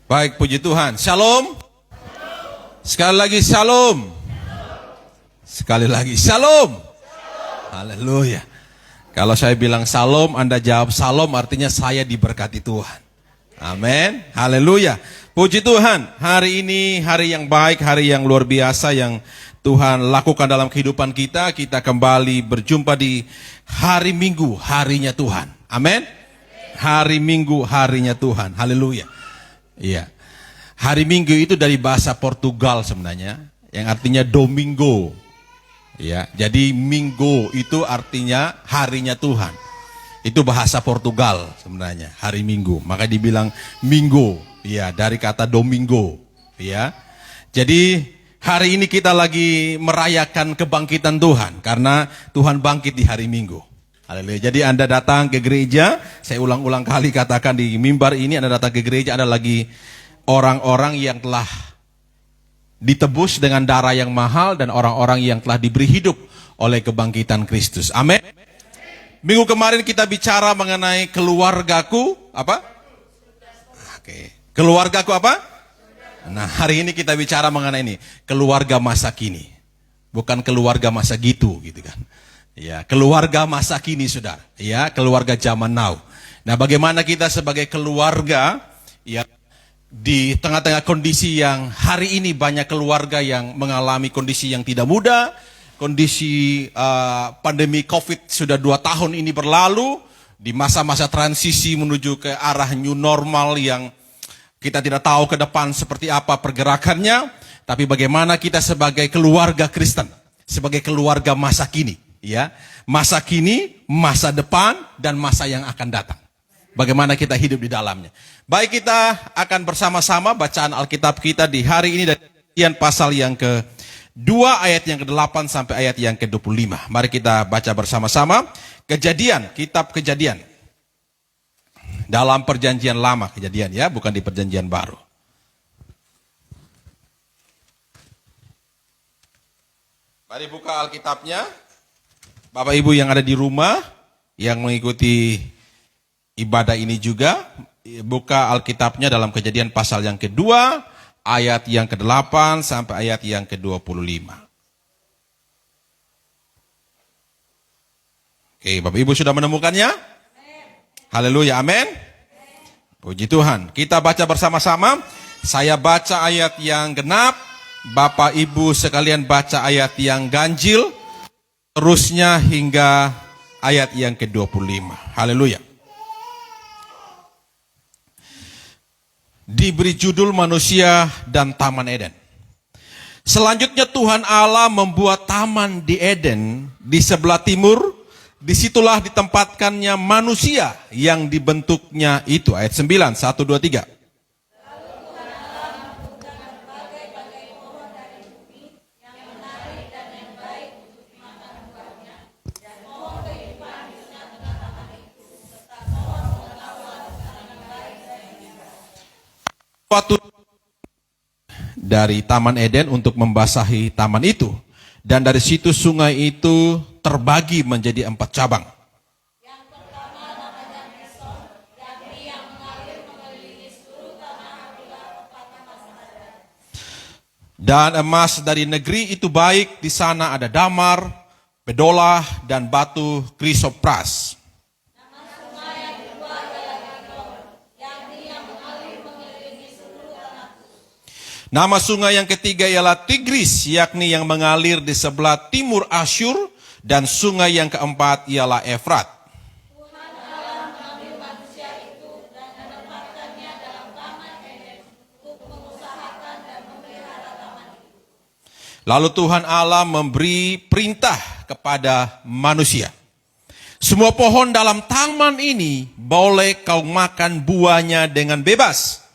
Baik, puji Tuhan. Shalom. Sekali lagi shalom. Sekali lagi shalom. Haleluya. Kalau saya bilang shalom, Anda jawab shalom, artinya saya diberkati Tuhan. Amin. Haleluya. Puji Tuhan. Hari ini hari yang baik, hari yang luar biasa yang Tuhan lakukan dalam kehidupan kita. Kita kembali berjumpa di hari Minggu, harinya Tuhan. Amin. Hari Minggu, harinya Tuhan. Haleluya. Iya. Hari Minggu itu dari bahasa Portugal sebenarnya, yang artinya domingo. Ya, jadi minggu itu artinya harinya Tuhan. Itu bahasa Portugal sebenarnya, hari Minggu. Maka dibilang minggu, ya, dari kata domingo, ya. Jadi hari ini kita lagi merayakan kebangkitan Tuhan karena Tuhan bangkit di hari Minggu. Haleluya. Jadi Anda datang ke gereja, saya ulang-ulang kali katakan di mimbar ini, Anda datang ke gereja, Anda lagi orang-orang yang telah ditebus dengan darah yang mahal dan orang-orang yang telah diberi hidup oleh kebangkitan Kristus. Amin. Minggu kemarin kita bicara mengenai keluargaku, apa? Oke. Keluargaku apa? Nah, hari ini kita bicara mengenai ini, keluarga masa kini. Bukan keluarga masa gitu kan. Ya, keluarga masa kini, saudara. Ya, keluarga zaman now. Nah, bagaimana kita sebagai keluarga, ya, di tengah-tengah kondisi yang hari ini banyak keluarga yang mengalami kondisi yang tidak mudah, kondisi pandemi COVID sudah 2 tahun ini berlalu, di masa-masa transisi menuju ke arah new normal yang kita tidak tahu ke depan seperti apa pergerakannya, tapi bagaimana kita sebagai keluarga Kristen, sebagai keluarga masa kini, ya, masa kini, masa depan, dan masa yang akan datang. Bagaimana kita hidup di dalamnya. Baik, kita akan bersama-sama bacaan Alkitab kita di hari ini dari Kejadian pasal yang ke-2 ayat yang ke-8 sampai ayat yang ke-25. Mari kita baca bersama-sama Kejadian, kitab Kejadian. Dalam perjanjian lama Kejadian, ya, bukan di perjanjian baru. Mari buka Alkitabnya. Bapak Ibu yang ada di rumah, yang mengikuti ibadah ini juga, buka Alkitabnya dalam Kejadian pasal yang ke-2, ayat yang ke-8 sampai ayat yang ke-25. Oke, Bapak Ibu sudah menemukannya? Haleluya, amin. Puji Tuhan. Kita baca bersama-sama. Saya baca ayat yang genap, Bapak Ibu sekalian baca ayat yang ganjil, terusnya hingga ayat yang ke-25. Haleluya. Diberi judul Manusia dan Taman Eden. Selanjutnya Tuhan Allah membuat taman di Eden di sebelah timur. Disitulah ditempatkannya manusia yang dibentuknya itu. Ayat 9, 1, 2, 3. Waktu dari Taman Eden untuk membasahi taman itu, dan dari situ sungai itu terbagi menjadi 4 cabang. Yang pertama namanya Pison, yang mengalir mengelilingi seluruh tanah Havilah tempatnya masih ada. Dan emas dari negeri itu baik, di sana ada damar, bedolah, dan batu krisopras. Nama sungai yang ketiga ialah Tigris, yakni yang mengalir di sebelah timur Asyur, dan sungai yang keempat ialah Efrat. Tuhan Allah mengambil manusia itu dan menempatkannya dalam taman Eden untuk mengusahakan dan memelihara taman itu. Lalu Tuhan Allah memberi perintah kepada manusia. Semua pohon dalam taman ini boleh kau makan buahnya dengan bebas.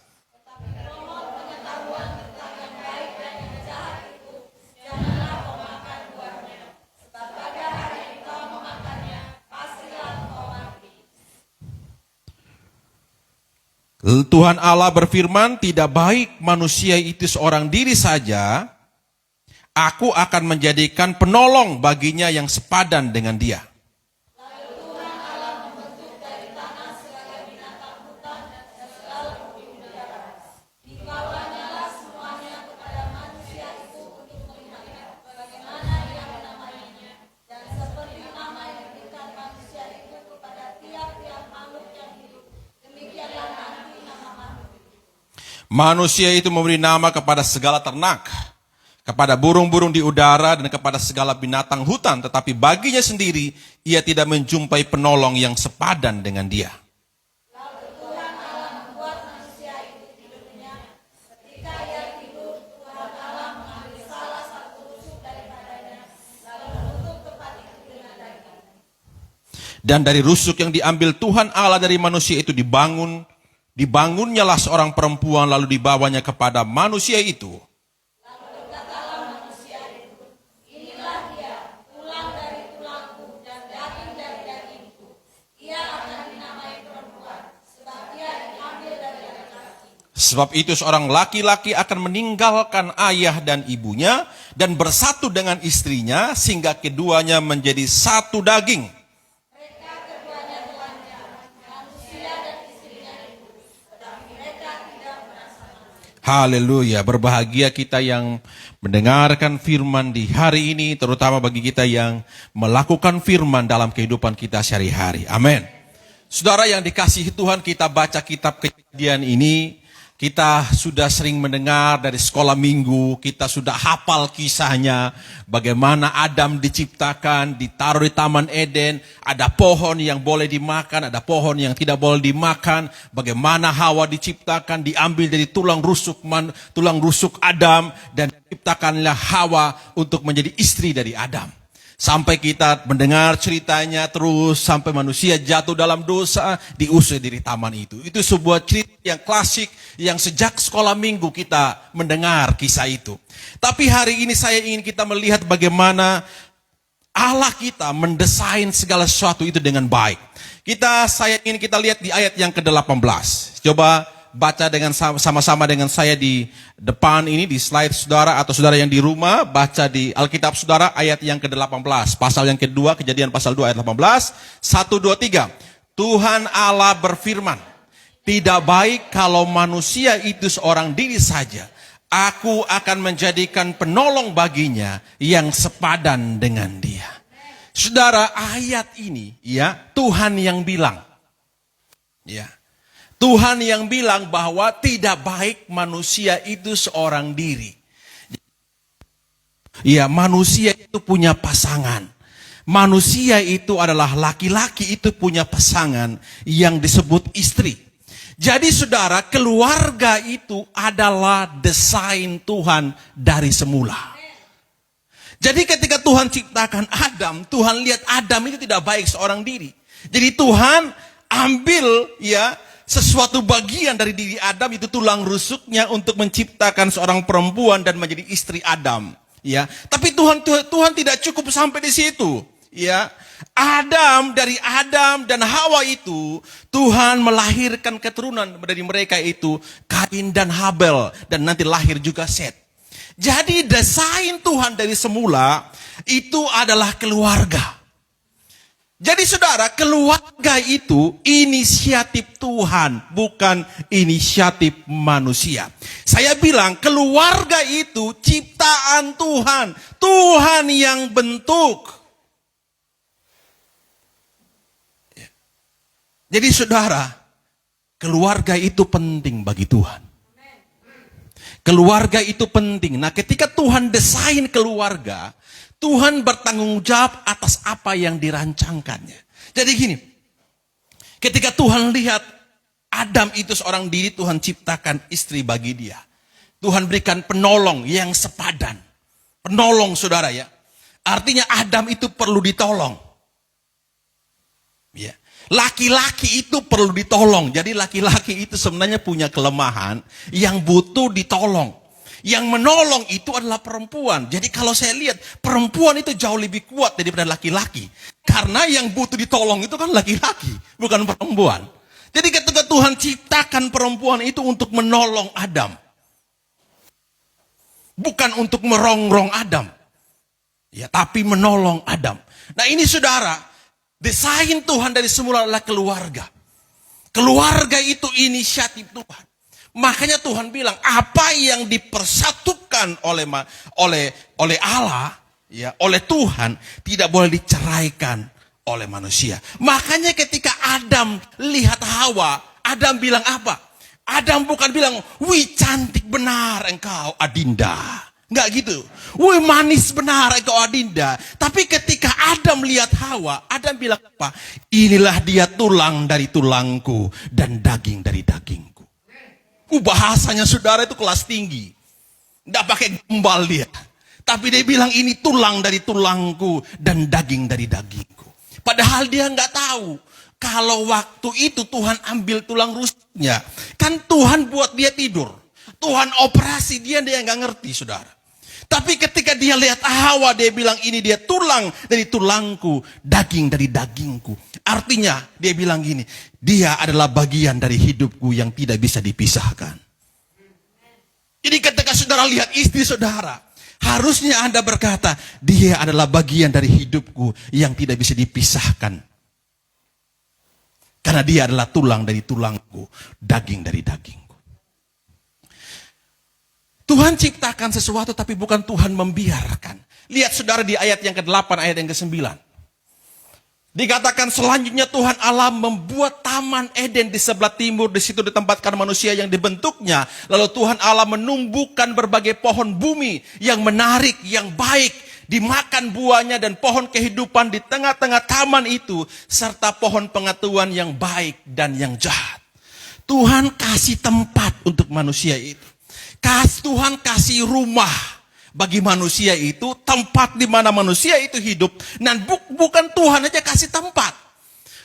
Tuhan Allah berfirman, tidak baik manusia itu seorang diri saja, aku akan menjadikan penolong baginya yang sepadan dengan dia. Lalu Tuhan Allah membentuk dari tanah segala binatang hutan dan segala bumi udara. Manusia itu memberi nama kepada segala ternak, kepada burung-burung di udara, dan kepada segala binatang hutan. Tetapi baginya sendiri, ia tidak menjumpai penolong yang sepadan dengan dia. Dan dari rusuk yang diambil Tuhan Allah dari manusia itu dibangunnyalah seorang perempuan, lalu dibawanya kepada manusia itu. Lalu berkatalah manusia itu, inilah dia, tulang dari tulangku dan daging dari dagingku. Ia akan dinamai perempuan, sebab ia diambil dari laki-laki. Sebab itu seorang laki-laki akan meninggalkan ayah dan ibunya dan bersatu dengan istrinya, sehingga keduanya menjadi satu daging. Haleluya, berbahagia kita yang mendengarkan firman di hari ini, terutama bagi kita yang melakukan firman dalam kehidupan kita sehari-hari. Amin. Saudara yang dikasihi Tuhan, kita baca kitab Kejadian ini, kita sudah sering mendengar dari sekolah minggu, kita sudah hafal kisahnya, bagaimana Adam diciptakan, ditaruh di Taman Eden, ada pohon yang boleh dimakan, ada pohon yang tidak boleh dimakan, bagaimana Hawa diciptakan, diambil dari tulang rusuk Adam, dan diciptakanlah Hawa untuk menjadi istri dari Adam. Sampai kita mendengar ceritanya terus, sampai manusia jatuh dalam dosa, diusir dari taman itu. Itu sebuah cerita yang klasik, yang sejak sekolah minggu kita mendengar kisah itu. Tapi hari ini saya ingin kita melihat bagaimana Allah kita mendesain segala sesuatu itu dengan baik. Saya ingin kita lihat di ayat yang ke-18. Coba baca dengan sama-sama dengan saya di depan ini, di slide saudara, atau saudara yang di rumah, baca di Alkitab saudara ayat yang ke-18. Pasal yang kedua, Kejadian pasal 2 ayat 18. 1, 2, 3. Tuhan Allah berfirman, tidak baik kalau manusia itu seorang diri saja. Aku akan menjadikan penolong baginya yang sepadan dengan dia. Saudara, ayat ini ya Tuhan yang bilang. Ya. Tuhan yang bilang bahwa tidak baik manusia itu seorang diri. Ya, manusia itu punya pasangan. Manusia itu adalah laki-laki itu punya pasangan yang disebut istri. Jadi saudara, keluarga itu adalah desain Tuhan dari semula. Jadi ketika Tuhan ciptakan Adam, Tuhan lihat Adam itu tidak baik seorang diri. Jadi Tuhan ambil sesuatu bagian dari diri Adam, itu tulang rusuknya, untuk menciptakan seorang perempuan dan menjadi istri Adam. Ya, tapi Tuhan tidak cukup sampai di situ. Ya, dari Adam dan Hawa itu Tuhan melahirkan keturunan dari mereka itu Kain dan Habel, dan nanti lahir juga Set. Jadi desain Tuhan dari semula itu adalah keluarga. Jadi saudara, keluarga itu inisiatif Tuhan, bukan inisiatif manusia. Saya bilang keluarga itu ciptaan Tuhan, Tuhan yang bentuk. Jadi saudara, keluarga itu penting bagi Tuhan. Keluarga itu penting. Nah, ketika Tuhan desain keluarga, Tuhan bertanggung jawab atas apa yang dirancangkannya. Jadi gini, ketika Tuhan lihat Adam itu seorang diri, Tuhan ciptakan istri bagi dia. Tuhan berikan penolong yang sepadan. Penolong saudara ya. Artinya Adam itu perlu ditolong. Ya. Laki-laki itu perlu ditolong. Jadi laki-laki itu sebenarnya punya kelemahan yang butuh ditolong. Yang menolong itu adalah perempuan. Jadi kalau saya lihat, perempuan itu jauh lebih kuat daripada laki-laki. Karena yang butuh ditolong itu kan laki-laki, bukan perempuan. Jadi ketika Tuhan ciptakan perempuan itu untuk menolong Adam. Bukan untuk merongrong Adam. Ya, tapi menolong Adam. Nah ini saudara, desain Tuhan dari semula adalah keluarga. Keluarga itu inisiatif Tuhan. Makanya Tuhan bilang apa yang dipersatukan oleh Allah, ya, oleh Tuhan tidak boleh diceraikan oleh manusia. Makanya ketika Adam lihat Hawa, Adam bilang apa? Adam bukan bilang, wih cantik benar engkau Adinda. Enggak gitu. Wih manis benar engkau Adinda. Tapi ketika Adam lihat Hawa, Adam bilang apa? Inilah dia tulang dari tulangku dan daging dari dagingku. Bahasanya saudara itu kelas tinggi. Enggak pakai gembal dia. Tapi dia bilang ini tulang dari tulangku dan daging dari dagingku. Padahal dia enggak tahu. Kalau waktu itu Tuhan ambil tulang rusuknya. Kan Tuhan buat dia tidur. Tuhan operasi dia nggak ngerti saudara. Tapi ketika dia lihat Hawa dia bilang ini dia tulang dari tulangku. Daging dari dagingku. Artinya dia bilang gini. Dia adalah bagian dari hidupku yang tidak bisa dipisahkan. Jadi ketika saudara lihat istri saudara. Harusnya Anda berkata. Dia adalah bagian dari hidupku yang tidak bisa dipisahkan. Karena dia adalah tulang dari tulangku, daging dari dagingku. Tuhan ciptakan sesuatu tapi bukan Tuhan membiarkan. Lihat saudara di ayat yang ke-8, ayat yang ke-9. Dikatakan selanjutnya Tuhan Allah membuat taman Eden di sebelah timur. Di situ ditempatkan manusia yang dibentuknya. Lalu Tuhan Allah menumbuhkan berbagai pohon bumi yang menarik, yang baik. Dimakan buahnya dan pohon kehidupan di tengah-tengah taman itu. Serta pohon pengetahuan yang baik dan yang jahat. Tuhan kasih tempat untuk manusia itu. Tuhan kasih rumah bagi manusia itu. Tempat di mana manusia itu hidup. Dan bukan Tuhan aja kasih tempat.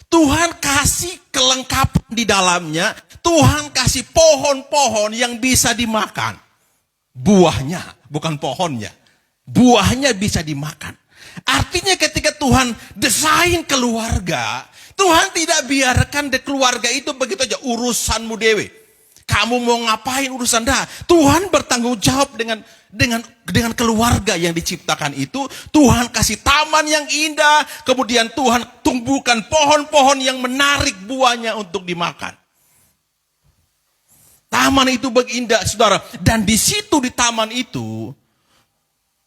Tuhan kasih kelengkapan di dalamnya. Tuhan kasih pohon-pohon yang bisa dimakan. Buahnya, bukan pohonnya. Buahnya bisa dimakan. Artinya ketika Tuhan desain keluarga, Tuhan tidak biarkan keluarga itu begitu aja urusanmu dewe. Kamu mau ngapain urusan dah. Tuhan bertanggung jawab dengan keluarga yang diciptakan itu. Tuhan kasih taman yang indah, kemudian Tuhan tumbuhkan pohon-pohon yang menarik buahnya untuk dimakan. Taman itu indah, saudara. Dan di situ di taman itu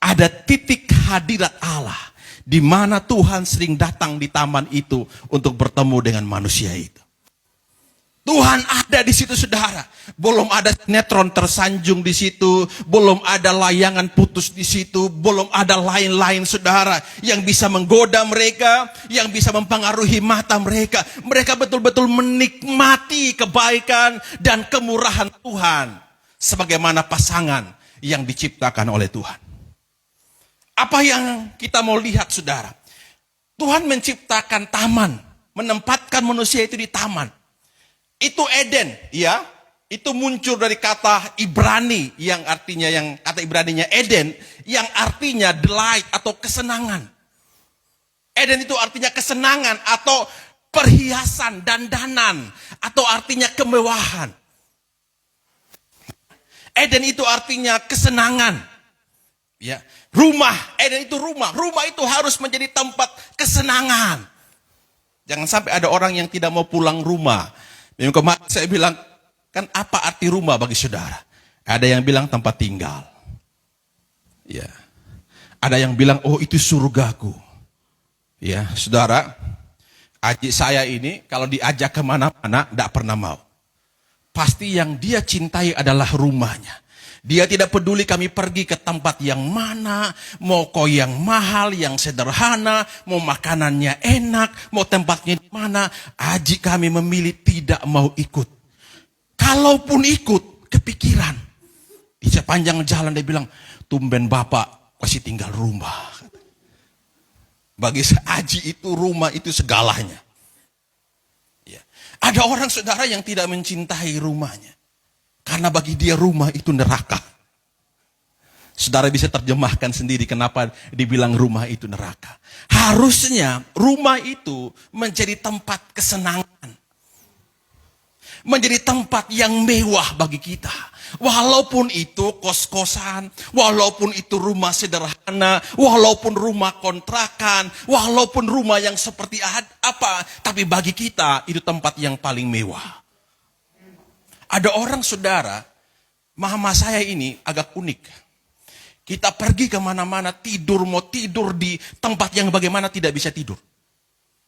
ada titik hadirat Allah. Di mana Tuhan sering datang di taman itu untuk bertemu dengan manusia itu. Tuhan ada di situ saudara. Belum ada sinetron tersanjung di situ. Belum ada layangan putus di situ. Belum ada lain-lain saudara. Yang bisa menggoda mereka. Yang bisa mempengaruhi mata mereka. Mereka betul-betul menikmati kebaikan dan kemurahan Tuhan. Sebagaimana pasangan yang diciptakan oleh Tuhan. Apa yang kita mau lihat saudara? Tuhan menciptakan taman, menempatkan manusia itu di taman. Itu Eden, ya. Itu muncul dari kata Ibrani yang artinya kata Ibraninya Eden yang artinya delight atau kesenangan. Eden itu artinya kesenangan atau perhiasan, dandanan atau artinya kemewahan. Eden itu artinya kesenangan. Ya, rumah, Eden itu rumah. Rumah itu harus menjadi tempat kesenangan. Jangan sampai ada orang yang tidak mau pulang rumah. Yang kemarin saya bilang, kan apa arti rumah bagi saudara? Ada yang bilang tempat tinggal. Ya. Ada yang bilang, oh itu surgaku. Ya, saudara, adik saya ini kalau diajak kemana-mana, tidak pernah mau. Pasti yang dia cintai adalah rumahnya. Dia tidak peduli kami pergi ke tempat yang mana, mau kau yang mahal, yang sederhana, mau makanannya enak, mau tempatnya di mana. Aji kami memilih tidak mau ikut. Kalaupun ikut, kepikiran. Di sepanjang jalan dia bilang, tumben bapak kasih tinggal rumah. Bagi Aji itu rumah itu segalanya. Ya. Ada orang saudara yang tidak mencintai rumahnya. Karena bagi dia rumah itu neraka. Saudara bisa terjemahkan sendiri kenapa dibilang rumah itu neraka. Harusnya rumah itu menjadi tempat kesenangan. Menjadi tempat yang mewah bagi kita. Walaupun itu kos-kosan, walaupun itu rumah sederhana, walaupun rumah kontrakan, walaupun rumah yang seperti apa. Tapi bagi kita itu tempat yang paling mewah. Ada orang saudara, mama saya ini agak unik. Kita pergi kemana-mana tidur, mau tidur di tempat yang bagaimana tidak bisa tidur.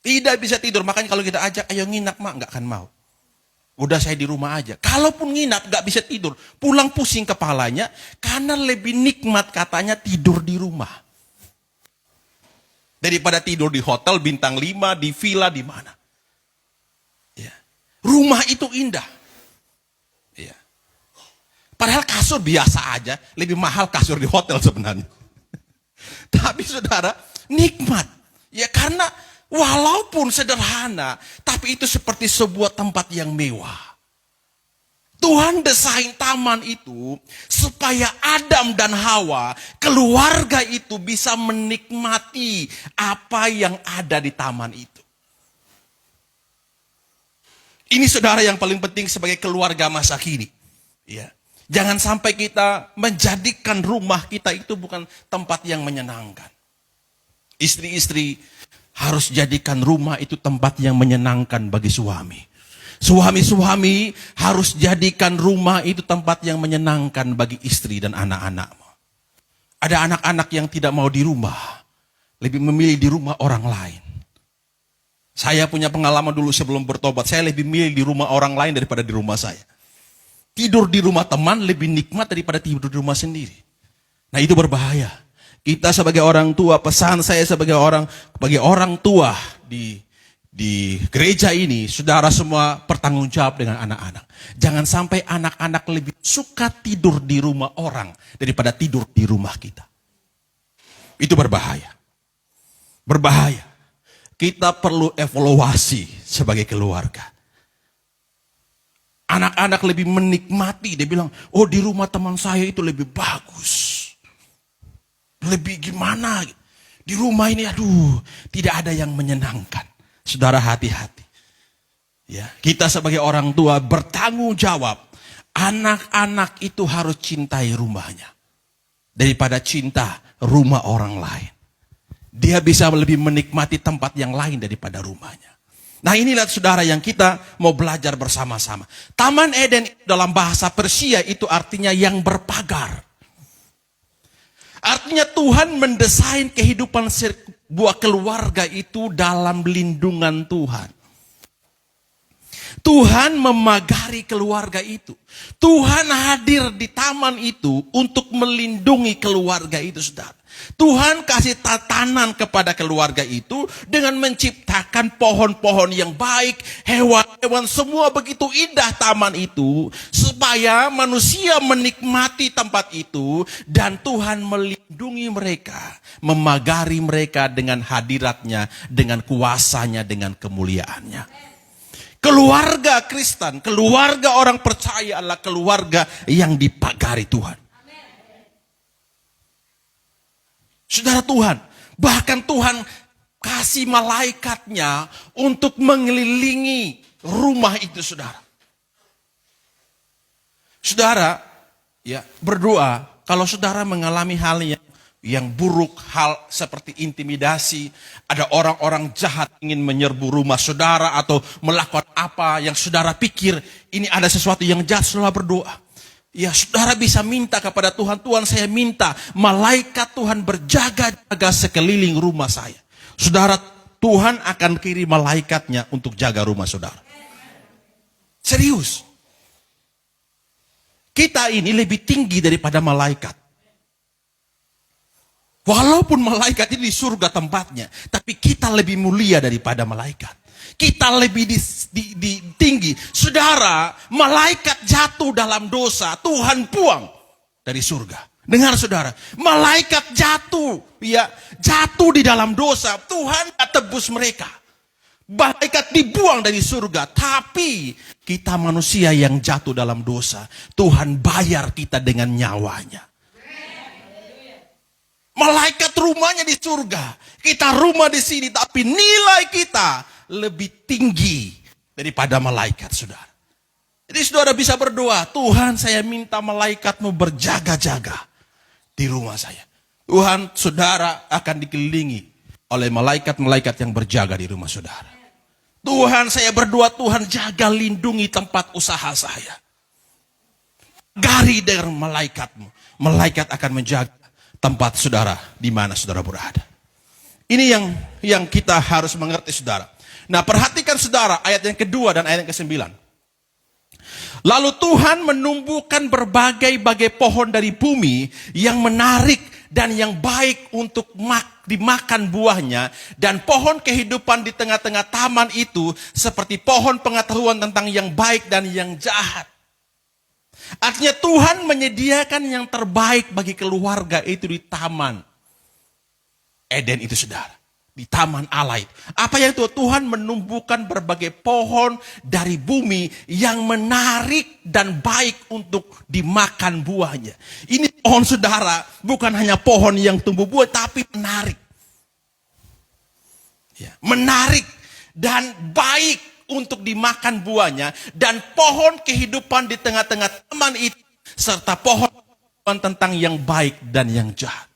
Tidak bisa tidur, makanya kalau kita ajak, ayo nginap mak, nggak akan mau. Udah saya di rumah aja. Kalaupun nginap gak bisa tidur. Pulang pusing kepalanya. Karena lebih nikmat katanya tidur di rumah. Daripada tidur di hotel bintang 5, di villa, di mana. Ya. Rumah itu indah. Ya. Padahal kasur biasa aja. Lebih mahal kasur di hotel sebenarnya. Tapi saudara, nikmat. Ya karena walaupun sederhana, tapi itu seperti sebuah tempat yang mewah. Tuhan desain taman itu supaya Adam dan Hawa, keluarga itu bisa menikmati apa yang ada di taman itu. Ini saudara yang paling penting sebagai keluarga masa kini. Ya. Jangan sampai kita menjadikan rumah kita itu bukan tempat yang menyenangkan. Istri-istri harus jadikan rumah itu tempat yang menyenangkan bagi suami. Suami-suami harus jadikan rumah itu tempat yang menyenangkan bagi istri dan anak-anakmu. Ada anak-anak yang tidak mau di rumah, lebih memilih di rumah orang lain. Saya punya pengalaman dulu sebelum bertobat, saya lebih milih di rumah orang lain daripada di rumah saya. Tidur di rumah teman lebih nikmat daripada tidur di rumah sendiri. Nah itu berbahaya. Kita sebagai orang tua, pesan saya sebagai orang tua di gereja ini, saudara semua bertanggung jawab dengan anak-anak. Jangan sampai anak-anak lebih suka tidur di rumah orang daripada tidur di rumah kita. Itu berbahaya. Berbahaya. Kita perlu evaluasi sebagai keluarga. Anak-anak lebih menikmati, dia bilang, oh di rumah teman saya itu lebih bagus. Lebih gimana? Di rumah ini aduh, tidak ada yang menyenangkan. Saudara hati-hati. Ya, kita sebagai orang tua bertanggung jawab. Anak-anak itu harus cintai rumahnya. Daripada cinta rumah orang lain. Dia bisa lebih menikmati tempat yang lain daripada rumahnya. Nah inilah saudara yang kita mau belajar bersama-sama. Taman Eden dalam bahasa Persia itu artinya yang berpagar. Artinya Tuhan mendesain kehidupan sebuah keluarga itu dalam lindungan Tuhan. Tuhan memagari keluarga itu. Tuhan hadir di taman itu untuk melindungi keluarga itu, saudara. Tuhan kasih tatanan kepada keluarga itu dengan menciptakan pohon-pohon yang baik, hewan-hewan semua begitu indah taman itu, supaya manusia menikmati tempat itu dan Tuhan melindungi mereka, memagari mereka dengan hadiratnya, dengan kuasanya, dengan kemuliaannya. Keluarga Kristen, keluarga orang percaya adalah keluarga yang dipagari Tuhan. Saudara Tuhan, bahkan Tuhan kasih malaikatnya untuk mengelilingi rumah itu, saudara. Saudara, ya berdoa kalau saudara mengalami hal yang buruk, hal seperti intimidasi, ada orang-orang jahat ingin menyerbu rumah saudara atau melakukan apa yang saudara pikir ini ada sesuatu yang jahat, saudara berdoa. Ya saudara bisa minta kepada Tuhan, Tuhan saya minta malaikat Tuhan berjaga-jaga sekeliling rumah saya. Saudara, Tuhan akan kirim malaikatnya untuk jaga rumah saudara. Serius. Kita ini lebih tinggi daripada malaikat. Walaupun malaikat ini di surga tempatnya, tapi kita lebih mulia daripada malaikat. Kita lebih tinggi. Saudara, malaikat jatuh dalam dosa, Tuhan buang dari surga. Dengar saudara, malaikat jatuh di dalam dosa, Tuhan tebus mereka. Malaikat dibuang dari surga, tapi kita manusia yang jatuh dalam dosa, Tuhan bayar kita dengan nyawanya. Malaikat rumahnya di surga, kita rumah di sini, tapi nilai kita lebih tinggi daripada malaikat, saudara. Jadi saudara bisa berdoa, Tuhan saya minta malaikatmu berjaga-jaga di rumah saya. Tuhan, saudara akan dikelilingi oleh malaikat-malaikat yang berjaga di rumah saudara. Tuhan saya berdoa, Tuhan jaga lindungi tempat usaha saya. Gari dengan malaikatmu. Malaikat akan menjaga tempat saudara di mana saudara berada. Ini yang kita harus mengerti, saudara. Nah, perhatikan saudara ayat yang kedua dan ayat yang ke-9. Lalu Tuhan menumbuhkan berbagai-bagai pohon dari bumi yang menarik dan yang baik untuk dimakan buahnya. Dan pohon kehidupan di tengah-tengah taman itu seperti pohon pengetahuan tentang yang baik dan yang jahat. Artinya Tuhan menyediakan yang terbaik bagi keluarga itu di taman Eden itu, saudara. Di taman Allah itu. Apa yang itu? Tuhan menumbuhkan berbagai pohon dari bumi yang menarik dan baik untuk dimakan buahnya. Ini pohon, saudara, bukan hanya pohon yang tumbuh buah, tapi menarik. Ya, menarik dan baik untuk dimakan buahnya, dan pohon kehidupan di tengah-tengah taman itu, serta pohon tentang yang baik dan yang jahat.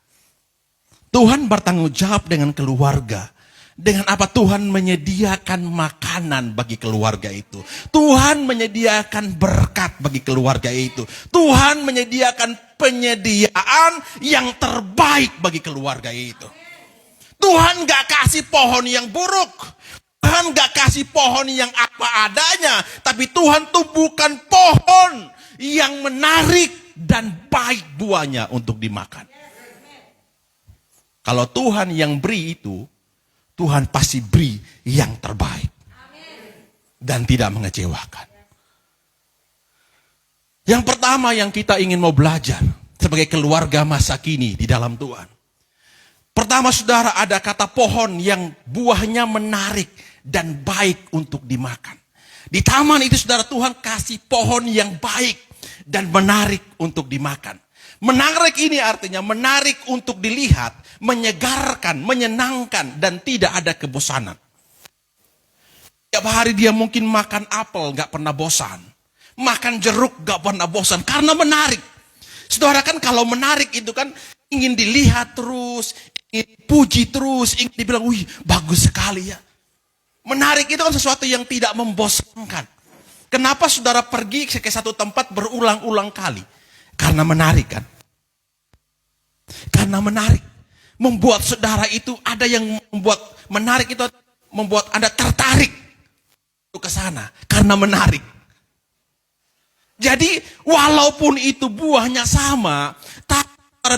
Tuhan bertanggung jawab dengan keluarga. Dengan apa? Tuhan menyediakan makanan bagi keluarga itu. Tuhan menyediakan berkat bagi keluarga itu. Tuhan menyediakan penyediaan yang terbaik bagi keluarga itu. Tuhan gak kasih pohon yang buruk. Tuhan gak kasih pohon yang apa adanya, tapi Tuhan tumbuhkan pohon yang menarik dan baik buahnya untuk dimakan. Kalau Tuhan yang beri itu, Tuhan pasti beri yang terbaik dan tidak mengecewakan. Yang pertama yang kita ingin mau belajar sebagai keluarga masa kini di dalam Tuhan. Pertama, saudara, ada kata pohon yang buahnya menarik dan baik untuk dimakan. Di taman itu, saudara, Tuhan kasih pohon yang baik dan menarik untuk dimakan. Menarik ini artinya menarik untuk dilihat, menyegarkan, menyenangkan, dan tidak ada kebosanan. Tiap hari dia mungkin makan apel, gak pernah bosan. Makan jeruk, gak pernah bosan, karena menarik. Saudara, kan kalau menarik itu kan ingin dilihat terus, ingin dipuji terus, ingin dibilang, wih bagus sekali ya. Menarik itu kan sesuatu yang tidak membosankan. Kenapa saudara pergi ke satu tempat berulang-ulang kali? Karena menarik kan? Karena menarik. Membuat saudara itu ada yang membuat menarik itu membuat Anda tertarik untuk ke sana. Karena menarik. Jadi walaupun itu buahnya sama, tapi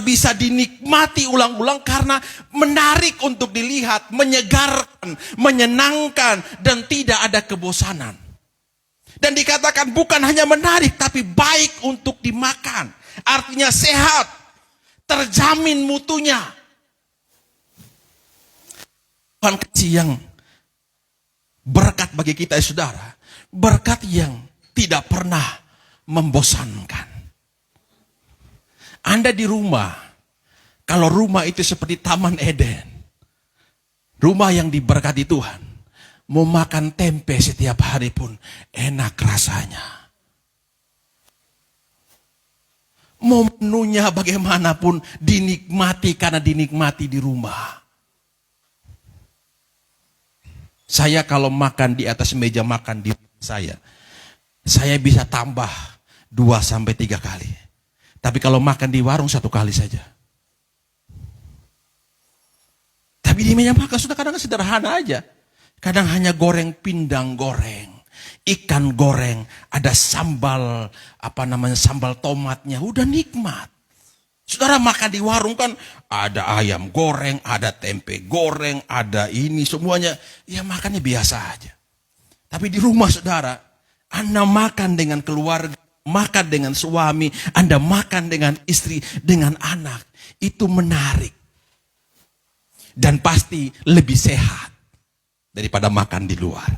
bisa dinikmati ulang-ulang karena menarik untuk dilihat, menyegarkan, menyenangkan, dan tidak ada kebosanan. Dan dikatakan bukan hanya menarik, tapi baik untuk dimakan. Artinya sehat, terjamin mutunya. Tuhan kasih yang berkat bagi kita, saudara. Berkat yang tidak pernah membosankan. Anda di rumah, kalau rumah itu seperti Taman Eden, rumah yang diberkati Tuhan, mau makan tempe setiap hari pun enak rasanya. Mau menunya bagaimanapun dinikmati karena dinikmati di rumah. Saya kalau makan di atas meja makan di rumah saya bisa tambah 2-3 kali. Tapi kalau makan di warung 1 kali saja. Tapi di meja makan sudah kadang sederhana aja. Kadang hanya goreng pindang goreng, ikan goreng, ada sambal, sambal tomatnya, udah nikmat. Saudara makan di warung kan ada ayam goreng, ada tempe goreng, ada ini semuanya. Ya makannya biasa aja. Tapi di rumah saudara, Anda makan dengan keluarga, makan dengan suami, Anda makan dengan istri, dengan anak. Itu menarik. Dan pasti lebih sehat daripada makan di luar.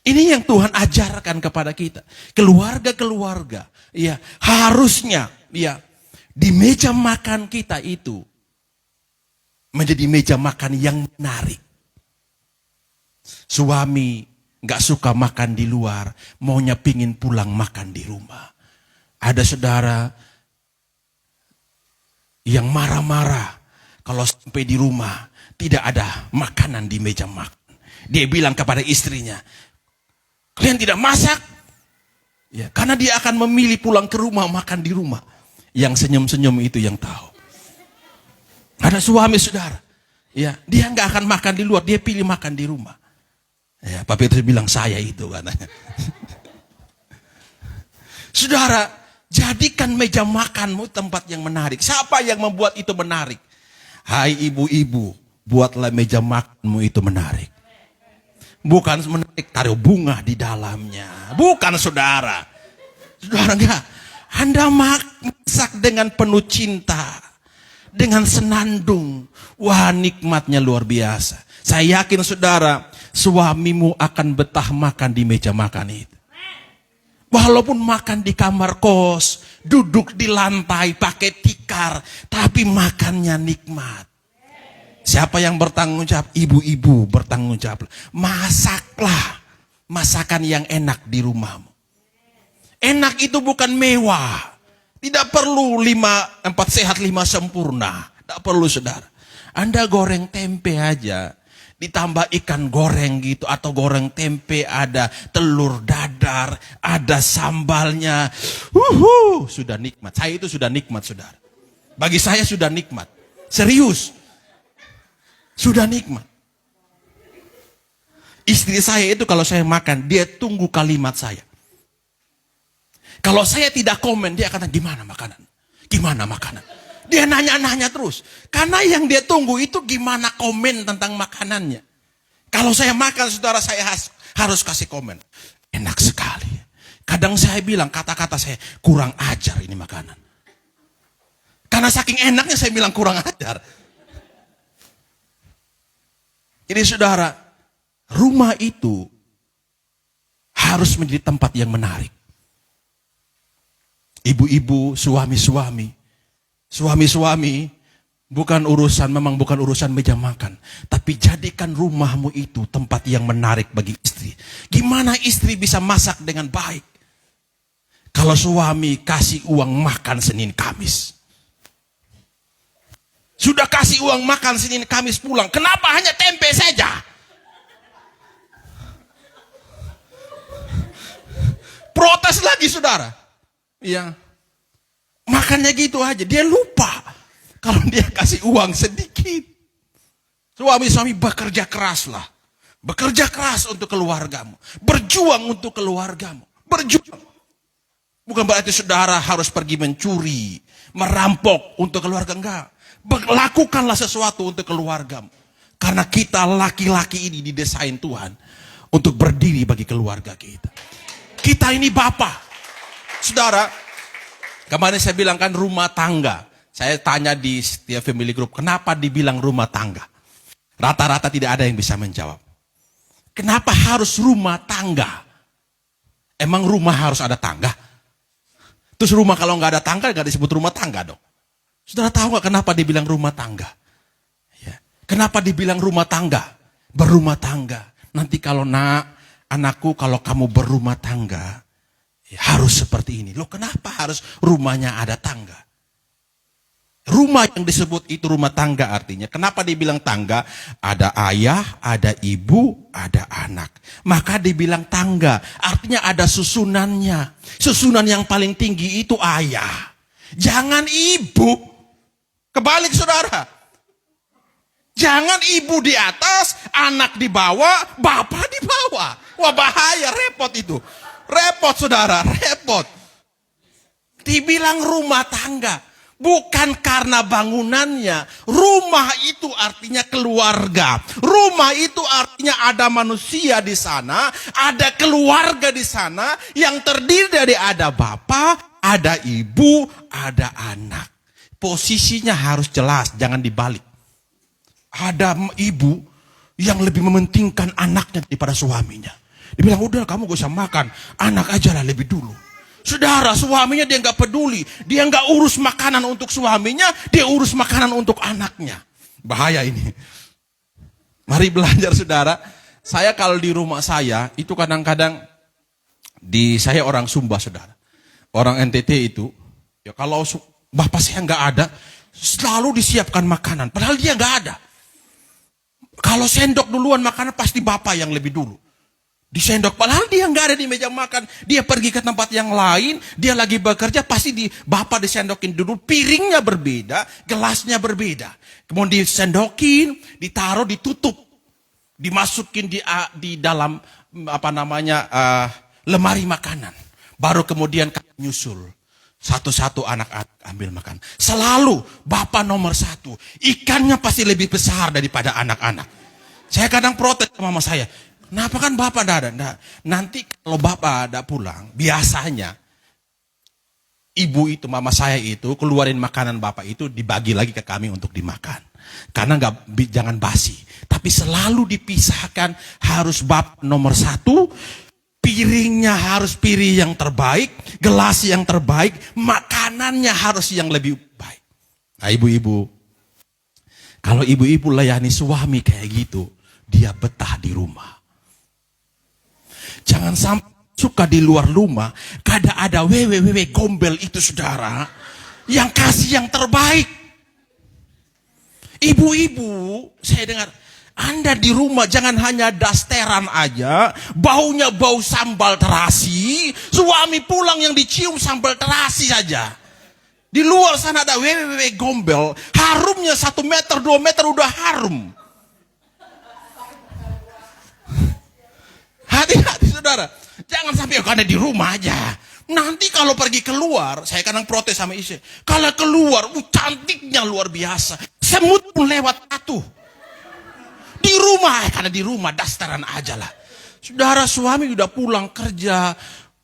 Ini yang Tuhan ajarkan kepada kita. Keluarga-keluarga, ya, harusnya ya di meja makan kita itu menjadi meja makan yang menarik. Suami gak suka makan di luar, maunya pingin pulang makan di rumah. Ada saudara yang marah-marah kalau sampai di rumah tidak ada makanan di meja makan. Dia bilang kepada istrinya, kalian tidak masak? Ya, karena dia akan memilih pulang ke rumah makan di rumah. Yang senyum-senyum itu yang tahu. Ada suami saudara, ya, dia nggak akan makan di luar, dia pilih makan di rumah. Ya, Pak Petrus bilang saya itu katanya. Saudara, jadikan meja makanmu tempat yang menarik. Siapa yang membuat itu menarik? Hai ibu-ibu, buatlah meja makanmu itu menarik. Bukan menarik taruh bunga di dalamnya. Bukan saudara. Saudara enggak. Anda masak dengan penuh cinta. Dengan senandung. Wah, nikmatnya luar biasa. Saya yakin saudara, suamimu akan betah makan di meja makan itu. Walaupun makan di kamar kos, duduk di lantai pakai tikar, tapi makannya nikmat. Siapa yang bertanggung jawab? Ibu-ibu bertanggung jawab. Masaklah masakan yang enak di rumahmu. Enak itu bukan mewah. Tidak perlu 4 sehat 5 sempurna. Tidak perlu saudara. Anda goreng tempe aja. Ditambah ikan goreng gitu. Atau goreng tempe ada telur dadar. Ada sambalnya. Sudah nikmat. Saya itu sudah nikmat saudara. Bagi saya sudah nikmat. Serius. Sudah nikmat. Istri saya itu kalau saya makan. Dia tunggu kalimat saya. Kalau saya tidak komen. Dia kata gimana makanan? Gimana makanan? Dia nanya-nanya terus. Karena yang dia tunggu itu gimana komen tentang makanannya. Kalau saya makan, saudara, saya harus kasih komen. Enak sekali. Kadang saya bilang, kata-kata saya, kurang ajar ini makanan. Karena saking enaknya saya bilang kurang ajar. Jadi saudara, rumah itu harus menjadi tempat yang menarik. Ibu-ibu, suami-suami, memang bukan urusan meja makan. Tapi jadikan rumahmu itu tempat yang menarik bagi istri. Gimana istri bisa masak dengan baik? Kalau suami kasih uang makan Senin Kamis. Sudah kasih uang makan Senin Kamis pulang. Kenapa hanya tempe saja? Protes lagi saudara. Iya. Makannya gitu aja. Dia lupa. Kalau dia kasih uang sedikit. Suami-suami bekerja keras lah. Bekerja keras untuk keluargamu. Berjuang untuk keluargamu. Berjuang. Bukan berarti saudara harus pergi mencuri. Merampok untuk keluarga. Enggak. Lakukanlah sesuatu untuk keluargamu. Karena kita laki-laki ini didesain Tuhan. Untuk berdiri bagi keluarga kita. Kita ini bapak. Saudara. Kemarin saya bilang kan rumah tangga. Saya tanya di setiap family group, kenapa dibilang rumah tangga? Rata-rata tidak ada yang bisa menjawab. Kenapa harus rumah tangga? Emang rumah harus ada tangga? Terus rumah kalau nggak ada tangga, nggak disebut rumah tangga dong. Saudara tahu nggak kenapa dibilang rumah tangga? Ya. Kenapa dibilang rumah tangga? Berumah tangga. Nanti kalau anakku, kalau kamu berumah tangga, ya, harus seperti ini. Loh kenapa harus rumahnya ada tangga? Rumah yang disebut itu rumah tangga artinya. Kenapa dibilang tangga? Ada ayah, ada ibu, ada anak. Maka dibilang tangga. Artinya ada susunannya. Susunan yang paling tinggi itu ayah. Jangan ibu. Kebalik saudara. Jangan ibu di atas, anak di bawah, bapak di bawah. Wah bahaya, repot itu. Repot saudara, repot. Dibilang rumah tangga. Bukan karena bangunannya. Rumah itu artinya keluarga. Rumah itu artinya ada manusia di sana. Ada keluarga di sana. Yang terdiri dari ada bapak, ada ibu, ada anak. Posisinya harus jelas, jangan dibalik. Ada ibu yang lebih mementingkan anaknya daripada suaminya. Dia bilang, udah kamu gak usah makan, anak aja lah lebih dulu. Saudara, suaminya dia gak peduli. Dia gak urus makanan untuk suaminya, dia urus makanan untuk anaknya. Bahaya ini. Mari belajar saudara. Saya kalau di rumah saya, itu kadang-kadang, saya orang Sumba saudara. Orang NTT itu, ya kalau bapak saya gak ada, selalu disiapkan makanan. Padahal dia gak ada. Kalau sendok duluan makanan, pasti bapak yang lebih dulu. Disendok, padahal dia nggak ada di meja makan. Dia pergi ke tempat yang lain, dia lagi bekerja, pasti bapak disendokin dulu. Piringnya berbeda, gelasnya berbeda. Kemudian disendokin, ditaruh, ditutup. Dimasukin di dalam lemari makanan. Baru kemudian kami nyusul. Satu-satu anak-anak ambil makan. Selalu bapak nomor satu. Ikannya pasti lebih besar daripada anak-anak. Saya kadang protes sama mama saya. Kenapa kan bapak tidak ada? Nah, nanti kalau bapak ada pulang, biasanya ibu itu, mama saya itu, keluarin makanan bapak itu dibagi lagi ke kami untuk dimakan. Karena jangan basi. Tapi selalu dipisahkan, harus bapak nomor satu. Piringnya harus piring yang terbaik, gelas yang terbaik, makanannya harus yang lebih baik. Nah ibu-ibu, kalau ibu-ibu layani suami kayak gitu, dia betah di rumah. Jangan sampai suka di luar rumah, kada ada wewe gombel itu saudara, yang kasih yang terbaik. Ibu-ibu, saya dengar, Anda di rumah jangan hanya dasteran aja, baunya bau sambal terasi, suami pulang yang dicium sambal terasi saja. Di luar sana ada wewe gombel, harumnya 1 meter, 2 meter udah harum. Hati-hati saudara, jangan sampai Anda di rumah aja. Nanti kalau pergi keluar, saya kadang protes sama istri. Kalau keluar, cantiknya luar biasa. Semut pun lewat atuh. Di rumah, karena di rumah dasteran aja lah. Saudara suami udah pulang kerja,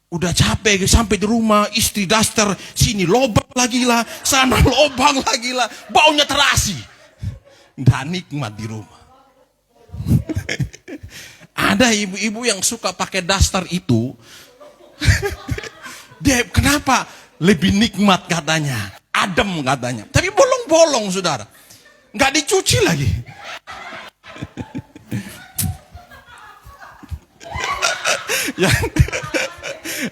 udah capek sampai di rumah, istri daster, sini lobang lagi lah, sana lobang lagi lah, baunya terasi. Nggak nikmat di rumah. Ada ibu-ibu yang suka pakai daster itu. Dia kenapa? Lebih nikmat katanya, adem katanya. Tapi bolong-bolong saudara, nggak dicuci lagi.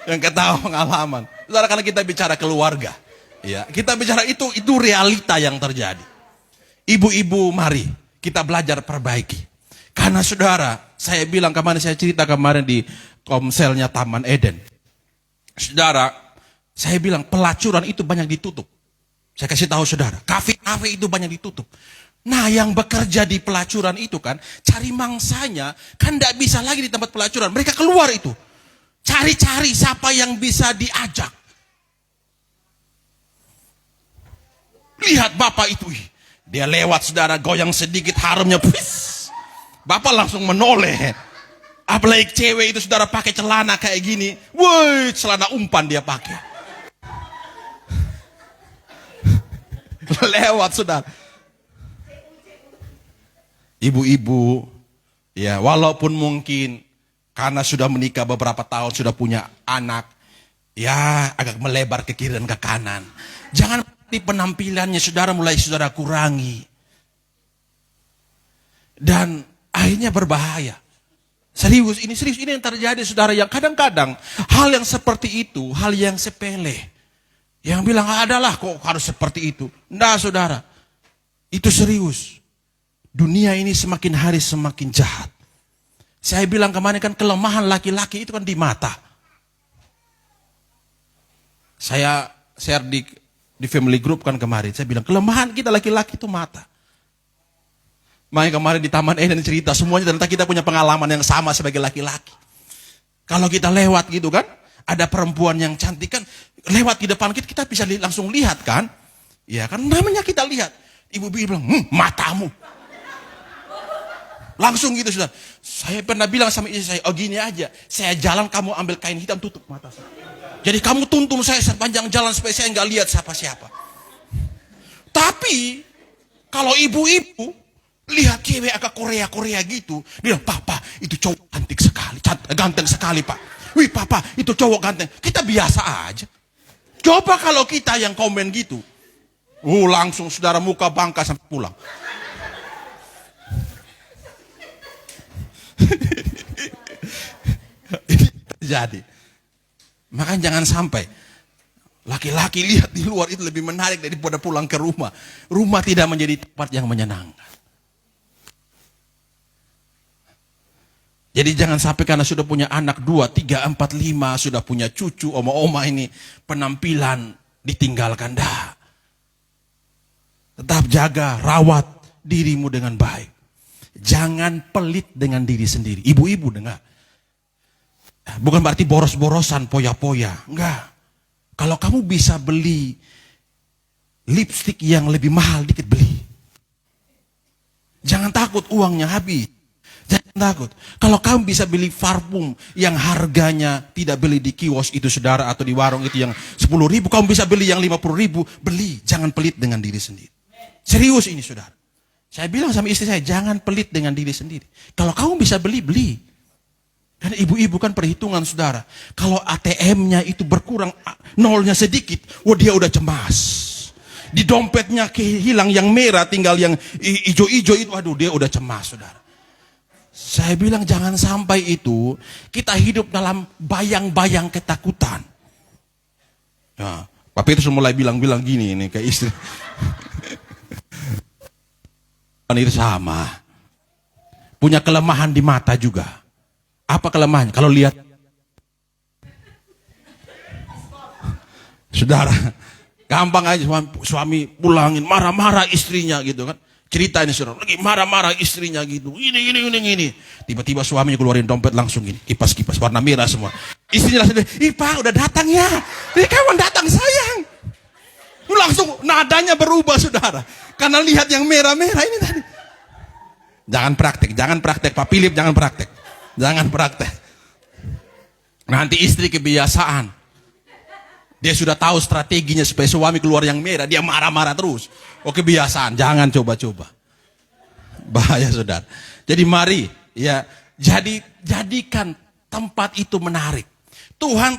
yang ketawa pengalaman. Saudara, karena kita bicara keluarga, ya, kita bicara itu realita yang terjadi. Ibu-ibu, mari kita belajar perbaiki. Karena saudara, saya bilang kemarin, saya cerita kemarin di komselnya Taman Eden. Saudara, saya bilang pelacuran itu banyak ditutup. Saya kasih tahu saudara, kafe-kafe itu banyak ditutup. Nah yang bekerja di pelacuran itu kan, cari mangsanya, kan tidak bisa lagi di tempat pelacuran. Mereka keluar itu, cari-cari siapa yang bisa diajak. Lihat bapak itu, dia lewat saudara, goyang sedikit harumnya, pis. Bapak langsung menoleh. Apalagi cewek itu saudara pakai celana kayak gini, woi celana umpan dia pakai. Lewat saudara. Ibu-ibu, ya walaupun mungkin karena sudah menikah beberapa tahun, sudah punya anak, ya agak melebar ke kiri dan ke kanan. Jangan berarti penampilannya saudara mulai saudara kurangi. Dan akhirnya berbahaya. Serius ini yang terjadi saudara, yang kadang-kadang hal yang seperti itu, hal yang sepele. Yang bilang adalah kok harus seperti itu. Enggak saudara, itu serius. Dunia ini semakin hari semakin jahat. Saya bilang kemarin kan kelemahan laki-laki itu kan di mata. Saya share di family group kan kemarin. Saya bilang kelemahan kita laki-laki itu mata. Makanya kemarin di Taman Eden cerita semuanya ternyata kita punya pengalaman yang sama sebagai laki-laki. Kalau kita lewat gitu kan, ada perempuan yang cantik kan, lewat di depan kita bisa langsung lihat kan. Ya kan namanya kita lihat. Ibu-ibu bilang, matamu. Langsung gitu saudara. Saya pernah bilang sama istri saya, oh gini aja, saya jalan kamu ambil kain hitam tutup mata saya. Jadi kamu tuntun saya sepanjang jalan supaya saya nggak lihat siapa-siapa. Tapi kalau ibu-ibu lihat cewek agak Korea gitu, bilang papa itu cowok cantik sekali, ganteng sekali pak. Wih papa itu cowok ganteng. Kita biasa aja. Coba kalau kita yang komen gitu, langsung saudara muka bangka sampai pulang. Ini terjadi. Makanya jangan sampai laki-laki lihat di luar itu lebih menarik daripada pulang ke rumah. Rumah tidak menjadi tempat yang menyenangkan. Jadi jangan sampai karena sudah punya anak 2, 3, 4, 5, sudah punya cucu, oma-oma ini penampilan ditinggalkan dah. Tetap jaga, rawat dirimu dengan baik. Jangan pelit dengan diri sendiri. Ibu-ibu dengar. Bukan berarti boros-borosan, poya-poya. Enggak. Kalau kamu bisa beli lipstik yang lebih mahal dikit, beli. Jangan takut uangnya habis. Jangan takut. Kalau kamu bisa beli parfum yang harganya tidak beli di kios itu saudara, atau di warung itu yang 10.000, kamu bisa beli yang 50.000, beli. Jangan pelit dengan diri sendiri. Serius ini saudara. Saya bilang sama istri saya, jangan pelit dengan diri sendiri. Kalau kamu bisa beli, beli. Dan ibu-ibu kan perhitungan saudara. Kalau ATM-nya itu berkurang, nolnya sedikit, wah dia udah cemas. Di dompetnya hilang yang merah, tinggal yang hijau-hijau itu, aduh dia udah cemas saudara. Saya bilang jangan sampai itu kita hidup dalam bayang-bayang ketakutan. Ya, Pak Petrus mulai bilang-bilang gini ini ke istri. Itu sama. Punya kelemahan di mata juga. Apa kelemahannya? Kalau lihat saudara, gampang aja suami pulangin marah-marah istrinya gitu kan. Cerita ini saudara, lagi marah-marah istrinya gitu. Ini. Tiba-tiba suaminya keluarin dompet langsung gini, kipas-kipas warna merah semua. Istrinya langsung, "Ih Pak, udah datang ya." "Ini kawan datang sayang." Langsung nadanya berubah saudara. Karena lihat yang merah-merah ini tadi. Jangan praktek Pak Philip, jangan praktek. Nanti istri kebiasaan. Dia sudah tahu strateginya supaya suami keluar yang merah, dia marah-marah terus. Oh kebiasaan, jangan coba-coba. Bahaya saudara. Jadi mari ya, jadikan tempat itu menarik. Tuhan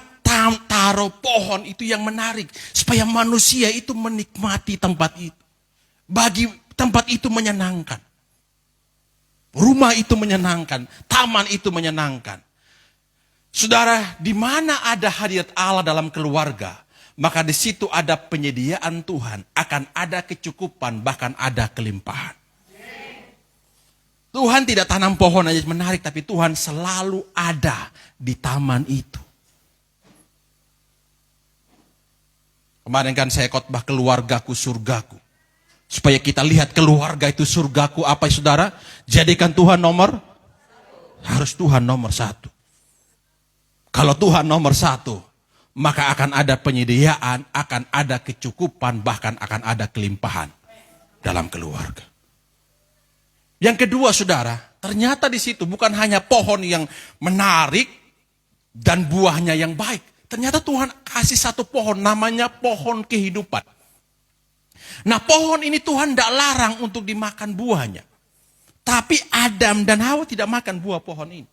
taruh pohon itu yang menarik supaya manusia itu menikmati tempat itu. Bagi tempat itu menyenangkan. Rumah itu menyenangkan, taman itu menyenangkan. Saudara, di mana ada hadirat Allah dalam keluarga, maka di situ ada penyediaan Tuhan, akan ada kecukupan, bahkan ada kelimpahan. Tuhan tidak tanam pohon aja menarik, tapi Tuhan selalu ada di taman itu. Kemarin kan saya khotbah keluargaku surgaku. Supaya kita lihat keluarga itu surgaku apa saudara? Jadikan Tuhan harus Tuhan nomor 1. Kalau Tuhan nomor 1, maka akan ada penyediaan, akan ada kecukupan, bahkan akan ada kelimpahan dalam keluarga. Yang kedua saudara, ternyata di situ bukan hanya pohon yang menarik dan buahnya yang baik. Ternyata Tuhan kasih satu pohon namanya pohon kehidupan. Nah pohon ini Tuhan tidak larang untuk dimakan buahnya. Tapi Adam dan Hawa tidak makan buah pohon ini.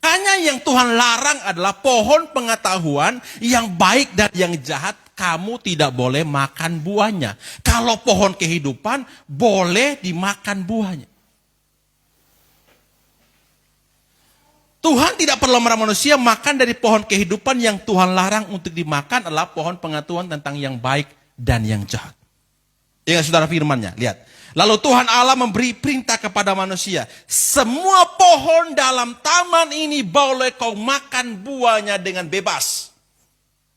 Hanya yang Tuhan larang adalah pohon pengetahuan yang baik dan yang jahat. Kamu tidak boleh makan buahnya. Kalau pohon kehidupan boleh dimakan buahnya. Tuhan tidak perlu melarang manusia makan dari pohon kehidupan. Yang Tuhan larang untuk dimakan adalah pohon pengetahuan tentang yang baik dan yang jahat. Ingat saudara firmannya, lihat. Lalu Tuhan Allah memberi perintah kepada manusia. Semua pohon dalam taman ini boleh kau makan buahnya dengan bebas.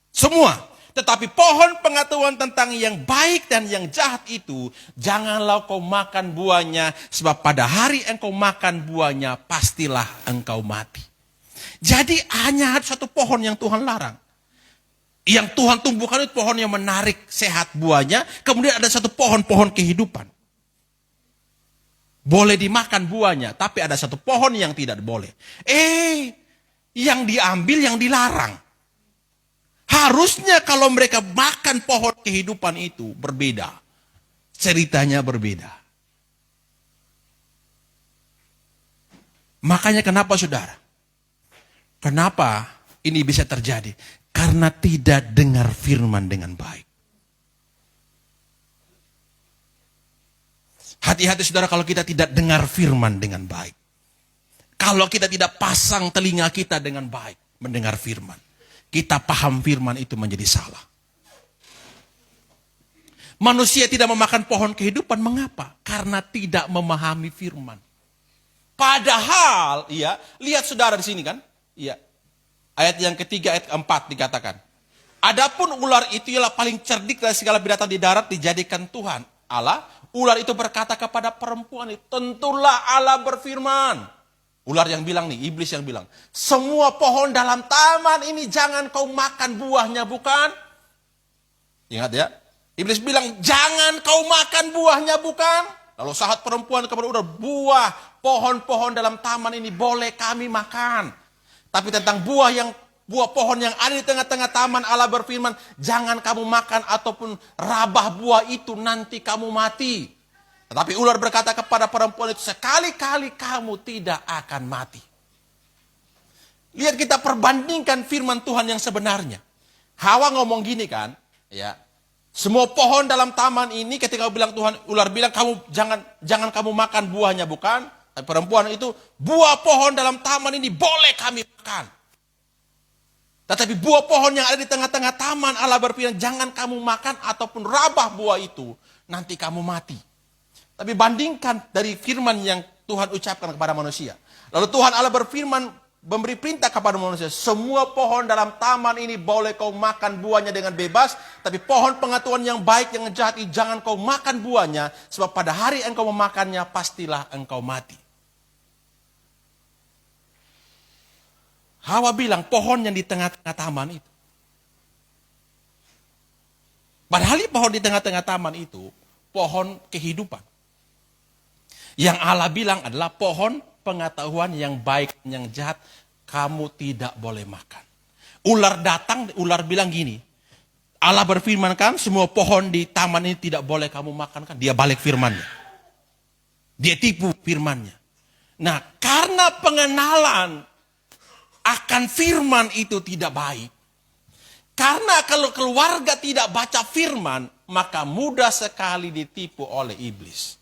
Semua. Tetapi pohon pengetahuan tentang yang baik dan yang jahat itu, janganlah kau makan buahnya. Sebab pada hari engkau makan buahnya, pastilah engkau mati. Jadi hanya satu pohon yang Tuhan larang. Yang Tuhan tumbuhkan itu pohon yang menarik, sehat buahnya. Kemudian ada satu pohon kehidupan. Boleh dimakan buahnya, tapi ada satu pohon yang tidak boleh. Yang diambil, yang dilarang. Harusnya kalau mereka makan pohon kehidupan itu berbeda. Ceritanya berbeda. Makanya kenapa saudara? Kenapa ini bisa terjadi? Karena tidak dengar firman dengan baik. Hati-hati saudara kalau kita tidak dengar firman dengan baik. Kalau kita tidak pasang telinga kita dengan baik mendengar firman. Kita paham firman itu menjadi salah. Manusia tidak memakan pohon kehidupan, mengapa? Karena tidak memahami firman. Padahal, lihat saudara di sini kan? Ayat yang ketiga, ayat keempat dikatakan. Adapun ular itu ialah paling cerdik dari segala binatang di darat dijadikan Tuhan Allah. Ular itu berkata kepada perempuan itu, tentulah Allah berfirman. Ular yang bilang nih, iblis yang bilang, semua pohon dalam taman ini jangan kau makan buahnya, bukan? Ingat ya, iblis bilang, jangan kau makan buahnya, bukan? Lalu sahabat perempuan kepada ular, buah pohon-pohon dalam taman ini boleh kami makan. Tapi tentang buah pohon yang ada di tengah-tengah taman, Allah berfirman, jangan kamu makan ataupun rabah buah itu, nanti kamu mati. Tetapi ular berkata kepada perempuan itu, sekali-kali kamu tidak akan mati. Lihat, kita perbandingkan firman Tuhan yang sebenarnya. Hawa ngomong gini kan, ya, semua pohon dalam taman ini ketika bilang Tuhan, ular bilang kamu jangan kamu makan buahnya, bukan? Tapi perempuan itu, buah pohon dalam taman ini boleh kami makan. Tetapi buah pohon yang ada di tengah-tengah taman, Allah berfirman, jangan kamu makan ataupun rabah buah itu, nanti kamu mati. Tapi bandingkan dari firman yang Tuhan ucapkan kepada manusia. Lalu Tuhan Allah berfirman, memberi perintah kepada manusia, semua pohon dalam taman ini boleh kau makan buahnya dengan bebas, tapi pohon pengetahuan yang baik yang jahat ini jangan kau makan buahnya, sebab pada hari engkau memakannya pastilah engkau mati. Hawa bilang pohon yang di tengah-tengah taman itu. Padahal pohon di tengah-tengah taman itu pohon kehidupan. Yang Allah bilang adalah pohon pengetahuan yang baik, yang jahat, kamu tidak boleh makan. Ular datang, ular bilang gini, Allah berfirman kan, semua pohon di taman ini tidak boleh kamu makan kan. Dia balik firmannya. Dia tipu firmannya. Nah, karena pengenalan akan firman itu tidak baik. Karena kalau keluarga tidak baca firman, maka mudah sekali ditipu oleh iblis.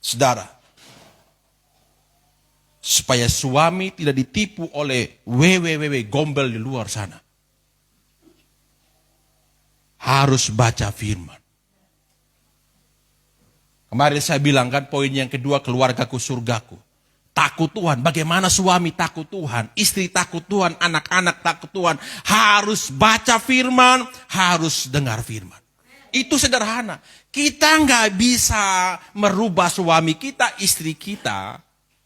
Saudara, supaya suami tidak ditipu oleh wewe gombel di luar sana, harus baca firman. Kemarin saya bilang kan poin yang kedua, keluargaku surgaku. Takut Tuhan. Bagaimana suami takut Tuhan, istri takut Tuhan, anak-anak takut Tuhan. Harus baca firman, harus dengar firman. Itu sederhana. Kita nggak bisa merubah suami kita, istri kita,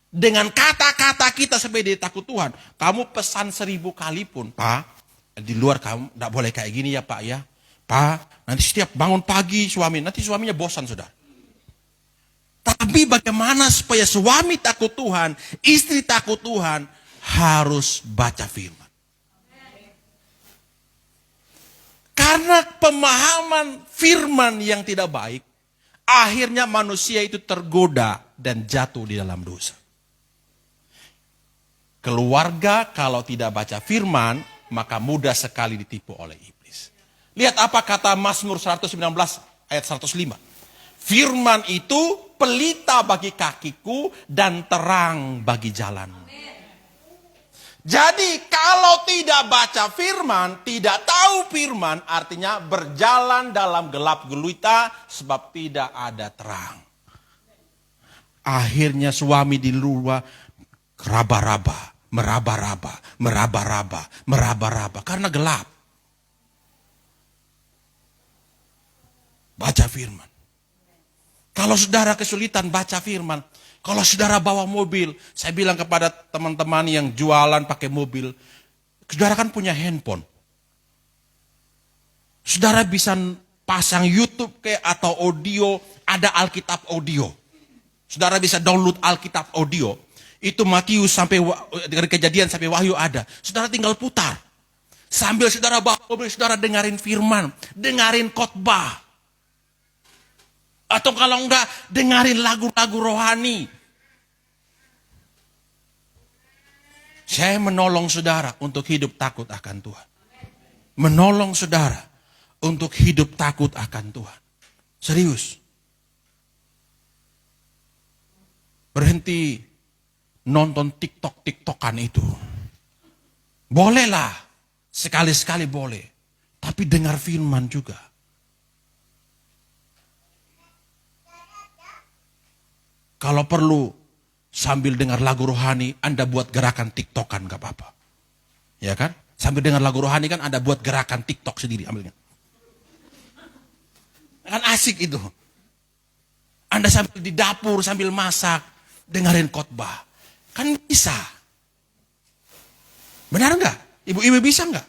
dengan kata-kata kita supaya dia takut Tuhan. Kamu pesan 1000 kali pun, Pak, di luar kamu nggak boleh kayak gini ya Pak ya. Pak, nanti setiap bangun pagi nanti suaminya bosan saudara. Tapi bagaimana supaya suami takut Tuhan, istri takut Tuhan, harus baca firman. Karena pemahaman firman yang tidak baik, akhirnya manusia itu tergoda dan jatuh di dalam dosa. Keluarga kalau tidak baca firman, maka mudah sekali ditipu oleh iblis. Lihat apa kata Mazmur 119 ayat 105. Firman itu pelita bagi kakiku dan terang bagi jalanmu. Jadi kalau tidak baca firman, tidak tahu firman, artinya berjalan dalam gelap gulita sebab tidak ada terang. Akhirnya suami di luar meraba-raba karena gelap. Baca firman. Kalau saudara kesulitan baca firman, kalau saudara bawa mobil, saya bilang kepada teman-teman yang jualan pakai mobil, saudara kan punya handphone. Saudara bisa pasang YouTube atau audio, ada Alkitab audio. Saudara bisa download Alkitab audio. Itu Matius sampai dari Kejadian sampai Wahyu ada. Saudara tinggal putar. Sambil saudara bawa mobil, saudara dengerin firman, dengerin khotbah. Atau kalau enggak, dengerin lagu-lagu rohani. Saya menolong saudara untuk hidup takut akan Tuhan. Menolong saudara untuk hidup takut akan Tuhan. Serius. Berhenti nonton TikTok-TikTokan itu. Bolehlah. Sekali-sekali boleh. Tapi dengar firman juga. Kalau perlu sambil dengar lagu rohani, Anda buat gerakan TikTokan gak apa-apa. Ya kan? Sambil dengar lagu rohani kan Anda buat gerakan TikTok sendiri. Ambilnya. Kan asik itu. Anda sambil di dapur, sambil masak, dengerin khotbah. Kan bisa. Benar nggak? Ibu-ibu bisa nggak?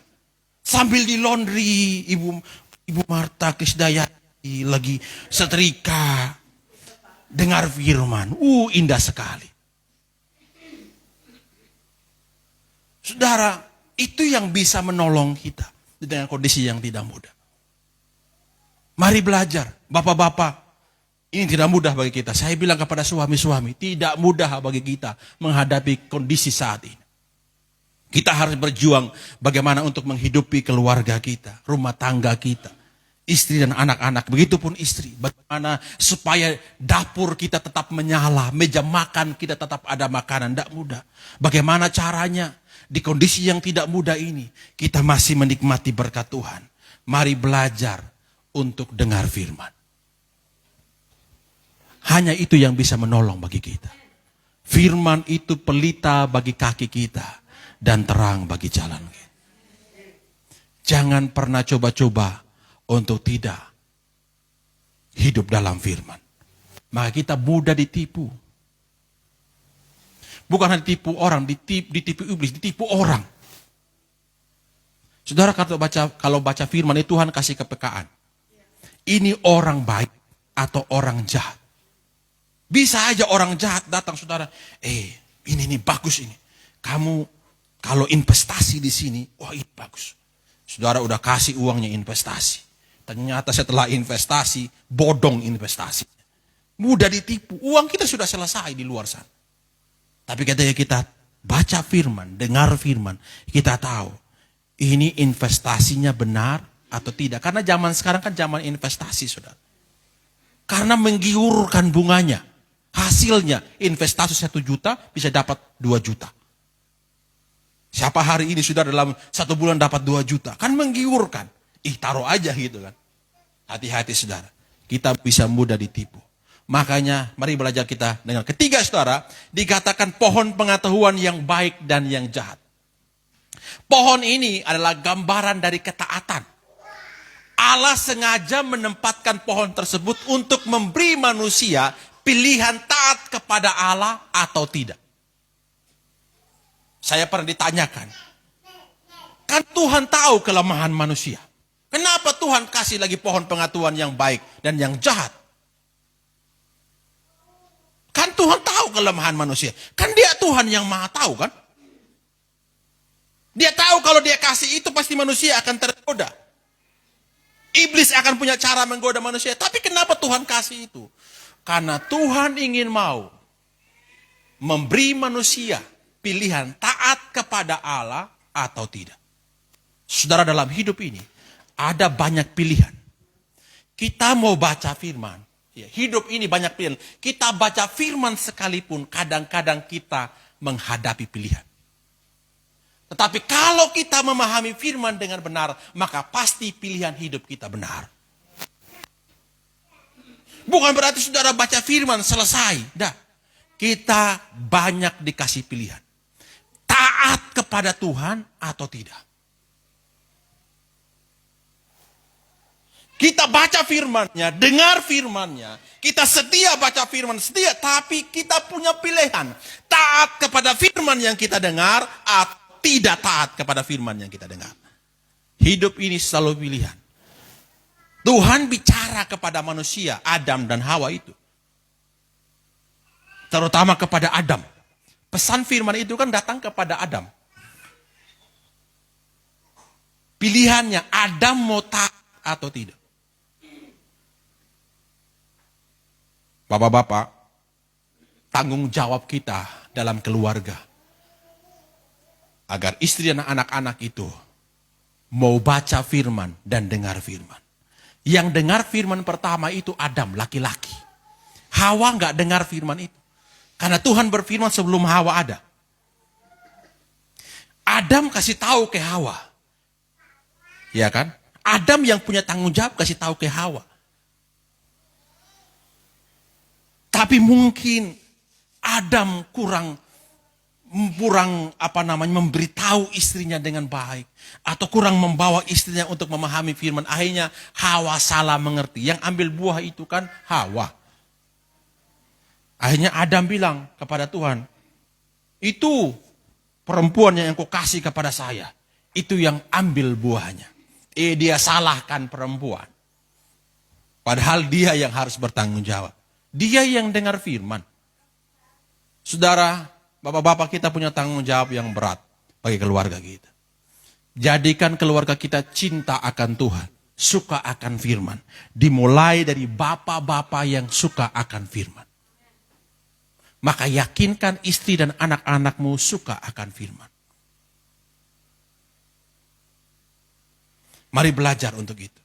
Sambil di laundry, Ibu Marta Krisdayati lagi setrika, dengar firman. Indah sekali. Saudara, itu yang bisa menolong kita dengan kondisi yang tidak mudah. Mari belajar, bapak-bapak. Ini tidak mudah bagi kita. Saya bilang kepada suami-suami, tidak mudah bagi kita menghadapi kondisi saat ini. Kita harus berjuang bagaimana untuk menghidupi keluarga kita, rumah tangga kita, istri dan anak-anak. Begitupun istri. Bagaimana supaya dapur kita tetap menyala, meja makan kita tetap ada makanan. Tidak mudah. Bagaimana caranya di kondisi yang tidak mudah ini, kita masih menikmati berkat Tuhan. Mari belajar untuk dengar firman. Hanya itu yang bisa menolong bagi kita. Firman itu pelita bagi kaki kita dan terang bagi jalan kita. Jangan pernah coba-coba untuk tidak hidup dalam firman. Maka kita mudah ditipu. Bukan hanya ditipu orang, ditipu iblis, ditipu orang. Saudara kalau baca firman itu Tuhan kasih kepekaan. Ini orang baik atau orang jahat. Bisa aja orang jahat datang saudara. Ini bagus ini. Kamu kalau investasi di sini, wah ini bagus. Saudara udah kasih uangnya investasi. Ternyata setelah investasi, bodong investasi. Mudah ditipu. Uang kita sudah selesai di luar sana. Tapi ketika kita baca firman, dengar firman, kita tahu ini investasinya benar atau tidak. Karena zaman sekarang kan zaman investasi, saudara. Karena menggiurkan bunganya. Hasilnya investasi 1 juta bisa dapat 2 juta. Siapa hari ini sudah dalam 1 bulan dapat 2 juta. Kan menggiurkan. Taruh aja gitu kan. Hati-hati saudara. Kita bisa mudah ditipu. Makanya mari belajar kita dengan ketiga saudara. Dikatakan pohon pengetahuan yang baik dan yang jahat. Pohon ini adalah gambaran dari ketaatan. Allah sengaja menempatkan pohon tersebut untuk memberi manusia pilihan taat kepada Allah atau tidak. Saya pernah ditanyakan, kan Tuhan tahu kelemahan manusia. Kenapa Tuhan kasih lagi pohon pengetahuan yang baik dan yang jahat? Kan Tuhan tahu kelemahan manusia. Kan dia Tuhan yang maha tahu kan? Dia tahu kalau dia kasih itu pasti manusia akan tergoda. Iblis akan punya cara menggoda manusia. Tapi kenapa Tuhan kasih itu? Karena Tuhan ingin mau memberi manusia pilihan taat kepada Allah atau tidak. Saudara, dalam hidup ini ada banyak pilihan. Kita mau baca firman. Hidup ini banyak pilihan. Kita baca firman sekalipun kadang-kadang kita menghadapi pilihan. Tetapi kalau kita memahami firman dengan benar, maka pasti pilihan hidup kita benar. Bukan berarti saudara baca firman selesai. Dah. Kita banyak dikasih pilihan. Taat kepada Tuhan atau tidak. Kita baca firman-Nya, dengar firman-Nya. Kita setia baca firman, setia. Tapi kita punya pilihan. Taat kepada firman yang kita dengar atau tidak taat kepada firman yang kita dengar. Hidup ini selalu pilihan. Tuhan bicara kepada manusia, Adam dan Hawa itu. Terutama kepada Adam. Pesan firman itu kan datang kepada Adam. Pilihannya, Adam mau taat atau tidak. Bapak-bapak, tanggung jawab kita dalam keluarga. Agar istri dan anak-anak itu mau baca firman dan dengar firman. Yang dengar firman pertama itu Adam, laki-laki. Hawa enggak dengar firman itu. Karena Tuhan berfirman sebelum Hawa ada. Adam kasih tahu ke Hawa. Ya kan? Adam yang punya tanggung jawab kasih tahu ke Hawa. Tapi mungkin Adam kurang memberitahu istrinya dengan baik, atau kurang membawa istrinya untuk memahami firman. Akhirnya Hawa salah mengerti. Yang ambil buah itu kan Hawa. Akhirnya Adam bilang kepada Tuhan, Itu perempuan yang kau kasih kepada saya. Itu yang ambil buahnya. Dia salahkan perempuan. Padahal dia yang harus bertanggung jawab. Dia yang dengar firman. Saudara, bapak-bapak kita punya tanggung jawab yang berat bagi keluarga kita. Jadikan keluarga kita cinta akan Tuhan. Suka akan firman. Dimulai dari bapak-bapak yang suka akan firman. Maka yakinkan istri dan anak-anakmu suka akan firman. Mari belajar untuk itu.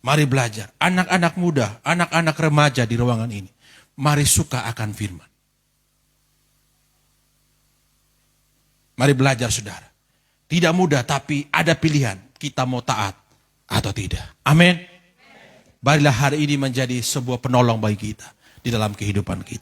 Mari belajar. Anak-anak muda, anak-anak remaja di ruangan ini. Mari suka akan firman. Mari belajar saudara. Tidak mudah tapi ada pilihan. Kita mau taat atau tidak. Amin. Marilah hari ini menjadi sebuah penolong bagi kita. Di dalam kehidupan kita.